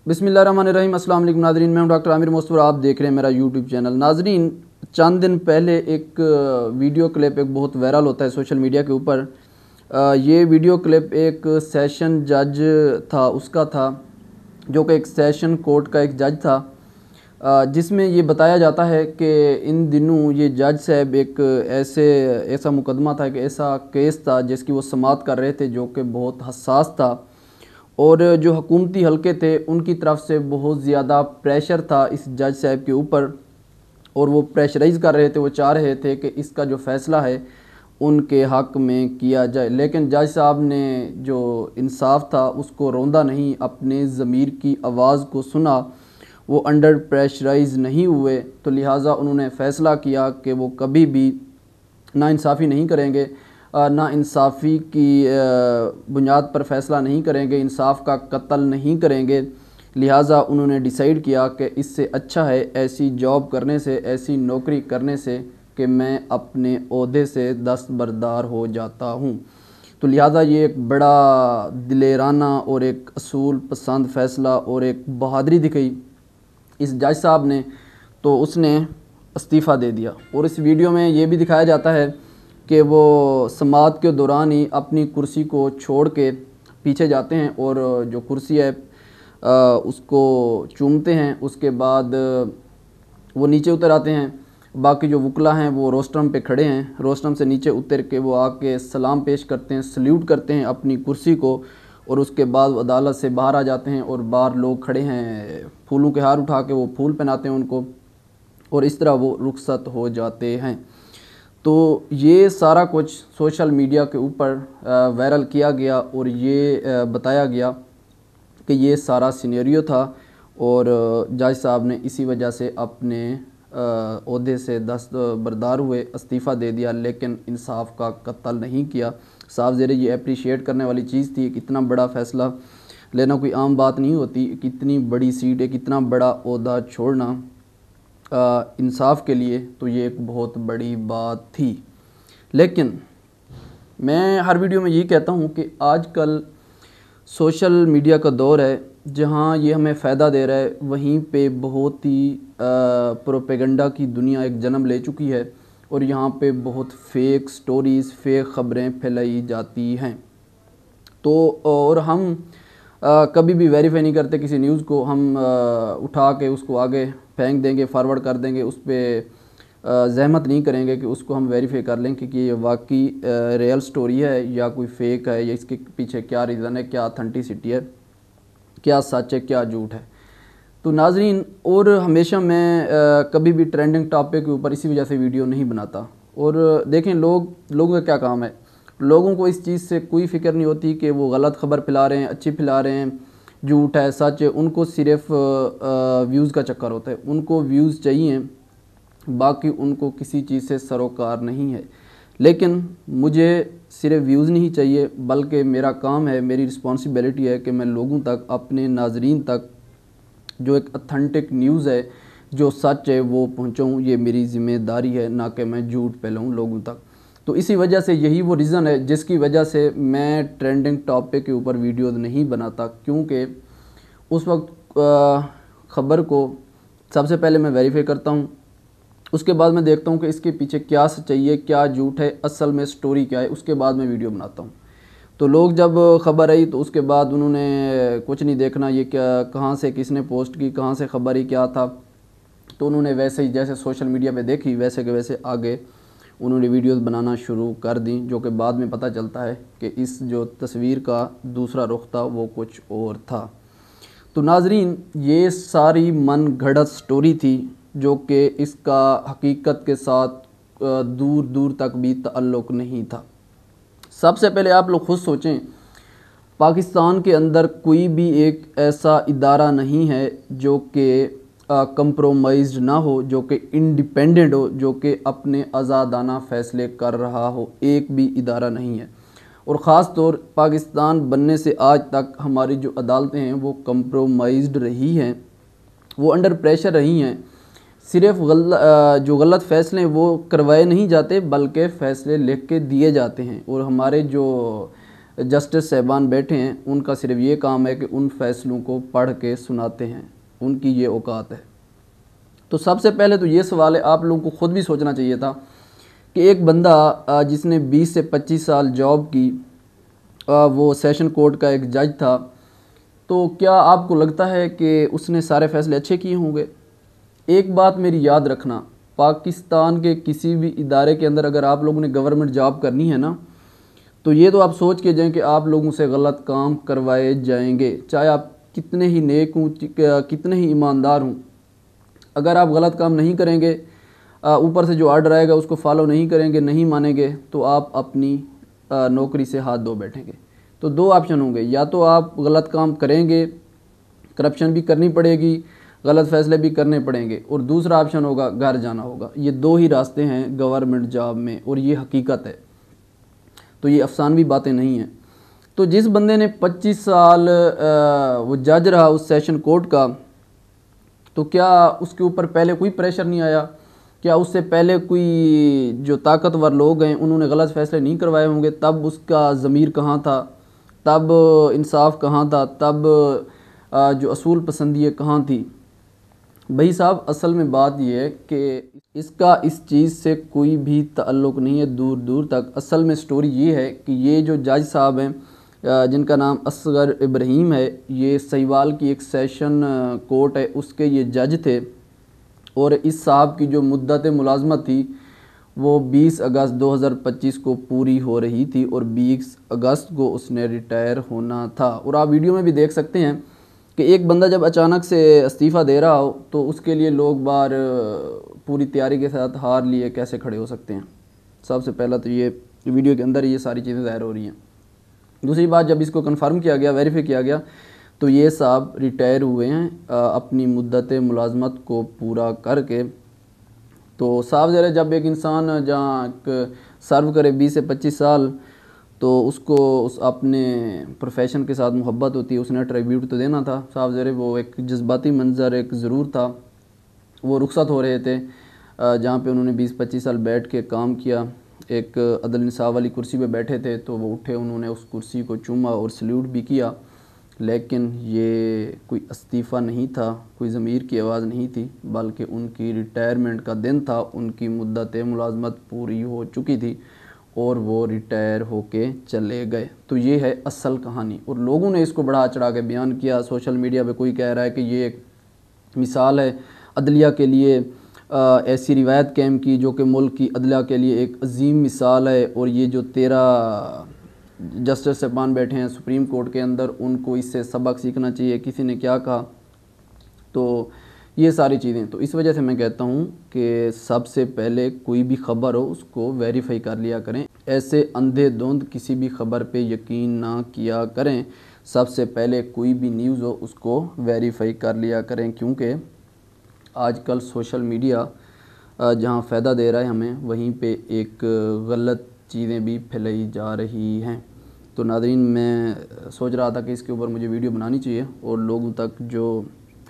बिस्मिल्लाहिर्रहमानिर्रहीम। अस्सलाम वालेकुम नाज़रीन, मैं हूं डॉक्टर आमिर मोस्तफा, आप देख रहे हैं मेरा यूट्यूब चैनल। नाज़रीन, चंद दिन पहले एक वीडियो क्लिप एक बहुत वायरल होता है सोशल मीडिया के ऊपर। ये वीडियो क्लिप एक सेशन जज था, उसका था, जो कि एक सेशन कोर्ट का एक जज था, जिसमें ये बताया जाता है कि इन दिनों ये जज साहब एक ऐसा मुकदमा था, कि ऐसा केस था जिसकी वो समाअत कर रहे थे, जो कि बहुत हसास था और जो हुकूमती हलके थे उनकी तरफ से बहुत ज़्यादा प्रेशर था इस जज साहब के ऊपर, और वो प्रेशराइज़ कर रहे थे। वो चाह रहे थे कि इसका जो फ़ैसला है उनके हक़ में किया जाए, लेकिन जज साहब ने जो इंसाफ था उसको रौंदा नहीं, अपने ज़मीर की आवाज़ को सुना, वो अंडर प्रेशराइज़ नहीं हुए। तो लिहाजा उन्होंने फ़ैसला किया कि वो कभी भी नाइंसाफ़ी नहीं करेंगे, ना इंसाफ़ी की बुनियाद पर फ़ैसला नहीं करेंगे, इंसाफ का कत्ल नहीं करेंगे। लिहाजा उन्होंने डिसाइड किया कि इससे अच्छा है ऐसी जॉब करने से, ऐसी नौकरी करने से, कि मैं अपने ओहदे से दस्तबरदार हो जाता हूँ। तो लिहाजा ये एक बड़ा दिलेराना और एक असूल पसंद फ़ैसला और एक बहादुरी दिखाई इस जज साहब ने, तो उसने इस्तीफ़ा दे दिया। और इस वीडियो में ये भी दिखाया जाता है कि वो समाअत के दौरान ही अपनी कुर्सी को छोड़ के पीछे जाते हैं और जो कुर्सी है उसको चूमते हैं। उसके बाद वो नीचे उतर आते हैं। बाकी जो वकला हैं वो रोस्ट्रम पे खड़े हैं, रोस्ट्रम से नीचे उतर के वो आके सलाम पेश करते हैं, सल्यूट करते हैं अपनी कुर्सी को, और उसके बाद अदालत से बाहर आ जाते हैं। और बाहर लोग खड़े हैं, फूलों के हार उठा के वो फूल पहनाते हैं उनको, और इस तरह वो रुखसत हो जाते हैं। तो ये सारा कुछ सोशल मीडिया के ऊपर वायरल किया गया और ये बताया गया कि ये सारा सिनेरियो था, और जज साहब ने इसी वजह से अपने ओहदे से दस्तबरदार हुए, इस्तीफ़ा दे दिया, लेकिन इंसाफ का कत्ल नहीं किया। साफ ज़ेरे ये अप्रिशिएट करने वाली चीज़ थी कि इतना बड़ा फ़ैसला लेना कोई आम बात नहीं होती, कितनी बड़ी सीट है, कितना बड़ा ओहदा छोड़ना इंसाफ के लिए, तो ये एक बहुत बड़ी बात थी। लेकिन मैं हर वीडियो में यही कहता हूँ कि आजकल सोशल मीडिया का दौर है, जहाँ ये हमें फ़ायदा दे रहा है, वहीं पे बहुत ही प्रोपेगेंडा की दुनिया एक जन्म ले चुकी है, और यहाँ पे बहुत फ़ेक स्टोरीज़, फ़ेक ख़बरें फैलाई जाती हैं। तो और हम कभी भी वेरीफाई नहीं करते किसी न्यूज़ को, हम उठा के उसको आगे फेंक देंगे, फॉरवर्ड कर देंगे, उस पर ज़हमत नहीं करेंगे कि उसको हम वेरीफाई कर लें कि ये वाकई रियल स्टोरी है या कोई फ़ेक है, या इसके पीछे क्या रीज़न है, क्या ऑथेंटिसिटी है, क्या सच है, क्या झूठ है। तो नाज़रीन, और हमेशा मैं कभी भी ट्रेंडिंग टॉपिक के ऊपर इसी वजह से वीडियो नहीं बनाता। और देखें, लोगों का क्या काम है, लोगों को इस चीज़ से कोई फ़िक्र नहीं होती कि वो गलत ख़बर फैला रहे हैं, अच्छी फैला रहे हैं, झूठ है, सच है। उनको सिर्फ व्यूज़ का चक्कर होता है, उनको व्यूज़ चाहिए, बाकी उनको किसी चीज़ से सरोकार नहीं है। लेकिन मुझे सिर्फ व्यूज़ नहीं चाहिए, बल्कि मेरा काम है, मेरी रिस्पॉन्सिबिलिटी है कि मैं लोगों तक, अपने नाजरीन तक जो एक ऑथेंटिक न्यूज़ है, जो सच है, वो पहुँचाऊँ। ये मेरी ज़िम्मेदारी है, ना कि मैं झूठ फैलाऊँ लोगों तक। तो इसी वजह से यही वो रीज़न है जिसकी वजह से मैं ट्रेंडिंग टॉपिक के ऊपर वीडियोज़ नहीं बनाता, क्योंकि उस वक्त ख़बर को सबसे पहले मैं वेरीफाई करता हूँ, उसके बाद मैं देखता हूँ कि इसके पीछे क्या सच्चाई है, क्या झूठ है, असल में स्टोरी क्या है, उसके बाद मैं वीडियो बनाता हूँ। तो लोग जब ख़बर आई तो उसके बाद उन्होंने कुछ नहीं देखना, ये क्या, कहाँ से किसने पोस्ट की, कहाँ से ख़बर ही क्या था, तो उन्होंने वैसे ही जैसे सोशल मीडिया पे देखी वैसे के वैसे आगे उन्होंने वीडियोस बनाना शुरू कर दी, जो कि बाद में पता चलता है कि इस जो तस्वीर का दूसरा रुख था वो कुछ और था। तो नाजरीन, ये सारी मन घड़त स्टोरी थी, जो कि इसका हकीकत के साथ दूर दूर तक भी ताल्लुक़ नहीं था। सबसे पहले आप लोग खुद सोचें, पाकिस्तान के अंदर कोई भी एक ऐसा इदारा नहीं है जो कि कंप्रोमाइज़्ड ना हो, जो कि इंडिपेंडेंट हो, जो कि अपने आज़ादाना फ़ैसले कर रहा हो। एक भी इदारा नहीं है। और ख़ास तौर पाकिस्तान बनने से आज तक हमारी जो अदालतें हैं वो कंप्रोमाइज़्ड रही हैं, वो अंडर प्रेशर रही हैं। सिर्फ जो गलत फ़ैसले वो करवाए नहीं जाते, बल्कि फ़ैसले लिख के दिए जाते हैं। और हमारे जो جسٹس صاحبان بیٹھے ہیں ان کا صرف یہ کام ہے کہ ان فیصلوں کو پڑھ کے سناتے ہیں، ان کی یہ اوقات ہے۔ تو سب سے پہلے تو یہ سوال ہے، آپ لوگوں کو خود بھی سوچنا چاہیے تھا کہ ایک بندہ جس نے 20 سے 25 سال جاب کی، وہ سیشن کورٹ کا ایک جج تھا، تو کیا آپ کو لگتا ہے کہ اس نے سارے فیصلے اچھے کیے ہوں گے؟ ایک بات میری یاد رکھنا، پاکستان کے کسی بھی ادارے کے اندر اگر آپ لوگوں نے گورنمنٹ جاب کرنی ہے نا، تو یہ تو آپ سوچ کے جائیں کہ آپ لوگوں سے غلط کام کروائے جائیں گے، چاہے آپ کتنے ہی نیک ہوں، کتنے ہی ایماندار ہوں۔ اگر آپ غلط کام نہیں کریں گے، اوپر سے جو آرڈر آئے گا اس کو فالو نہیں کریں گے، نہیں مانیں گے، تو آپ اپنی نوکری سے ہاتھ دھو بیٹھیں گے۔ تو دو آپشن ہوں گے، یا تو آپ غلط کام کریں گے، کرپشن بھی کرنی پڑے گی، غلط فیصلے بھی کرنے پڑیں گے، اور دوسرا آپشن ہوگا گھر جانا ہوگا۔ یہ دو ہی راستے ہیں گورنمنٹ جاب میں، اور یہ حقیقت ہے، تو یہ افسانوی باتیں نہیں ہیں۔ تو جس بندے نے 25 سال وہ جج رہا اس سیشن کورٹ کا، تو کیا اس کے اوپر پہلے کوئی پریشر نہیں آیا؟ کیا اس سے پہلے کوئی جو طاقتور لوگ ہیں انہوں نے غلط فیصلے نہیں کروائے ہوں گے؟ تب اس کا ضمیر کہاں تھا؟ تب انصاف کہاں تھا؟ تب جو اصول پسندی کہاں تھی؟ بھائی صاحب، اصل میں بات یہ ہے کہ اس کا اس چیز سے کوئی بھی تعلق نہیں ہے دور دور تک۔ اصل میں سٹوری یہ ہے کہ یہ جو جج صاحب ہیں جن کا نام اصغر ابراہیم ہے، یہ سہیوال کی ایک سیشن کورٹ ہے، اس کے یہ جج تھے، اور اس صاحب کی جو مدت ملازمت تھی وہ 20 اگست 2025 کو پوری ہو رہی تھی، اور 20 اگست کو اس نے ریٹائر ہونا تھا۔ اور آپ ویڈیو میں بھی دیکھ سکتے ہیں کہ ایک بندہ جب اچانک سے استعفیٰ دے رہا ہو تو اس کے لیے لوگ بار پوری تیاری کے ساتھ ہار لیے کیسے کھڑے ہو سکتے ہیں؟ سب سے پہلا تو یہ ویڈیو کے اندر یہ ساری چیزیں ظاہر ہو رہی ہیں۔ دوسری بات، جب اس کو کنفرم کیا گیا، ویریفائی کیا گیا، تو یہ صاحب ریٹائر ہوئے ہیں اپنی مدت ملازمت کو پورا کر کے۔ تو صاف ظاہر ہے جب ایک انسان جہاں سرو کرے 20 سے 25 سال، تو اس کو اپنے پروفیشن کے ساتھ محبت ہوتی ہے، اس نے ٹریبیوٹ تو دینا تھا۔ صاف ظاہر ہے وہ ایک جذباتی منظر ایک ضرور تھا۔ وہ رخصت ہو رہے تھے جہاں پہ انہوں نے 20-25 سال بیٹھ کے کام کیا، ایک عدل انصاف والی کرسی پہ بیٹھے تھے، تو وہ اٹھے، انہوں نے اس کرسی کو چوما اور سلیوٹ بھی کیا، لیکن یہ کوئی استعفیٰ نہیں تھا، کوئی ضمیر کی آواز نہیں تھی، بلکہ ان کی ریٹائرمنٹ کا دن تھا۔ ان کی مدت ملازمت پوری ہو چکی تھی اور وہ ریٹائر ہو کے چلے گئے۔ تو یہ ہے اصل کہانی، اور لوگوں نے اس کو بڑا چڑھا کے بیان کیا۔ سوشل میڈیا پہ کوئی کہہ رہا ہے کہ یہ ایک مثال ہے عدلیہ کے لیے، ایسی روایت قائم کی جو کہ ملک کی عدلیہ کے لیے ایک عظیم مثال ہے، اور یہ جو 13 جسٹس صاحبان بیٹھے ہیں سپریم کورٹ کے اندر، ان کو اس سے سبق سیکھنا چاہیے۔ کسی نے کیا کہا؟ تو یہ ساری چیزیں، تو اس وجہ سے میں کہتا ہوں کہ سب سے پہلے کوئی بھی خبر ہو اس کو ویریفائی کر لیا کریں، ایسے اندھے دھند کسی بھی خبر پہ یقین نہ کیا کریں۔ سب سے پہلے کوئی بھی نیوز ہو اس کو ویریفائی کر لیا کریں، کیونکہ آج کل سوشل میڈیا جہاں فائدہ دے رہا ہے ہمیں، وہیں پہ ایک غلط چیزیں بھی پھیلائی جا رہی ہیں۔ تو ناظرین، میں سوچ رہا تھا کہ اس کے اوپر مجھے ویڈیو بنانی چاہیے اور لوگوں تک جو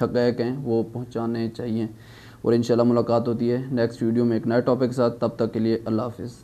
حقائق ہیں وہ پہنچانے چاہیے، اور انشاءاللہ ملاقات ہوتی ہے نیکسٹ ویڈیو میں ایک نئے ٹاپک کے ساتھ۔ تب تک کے لیے اللہ حافظ۔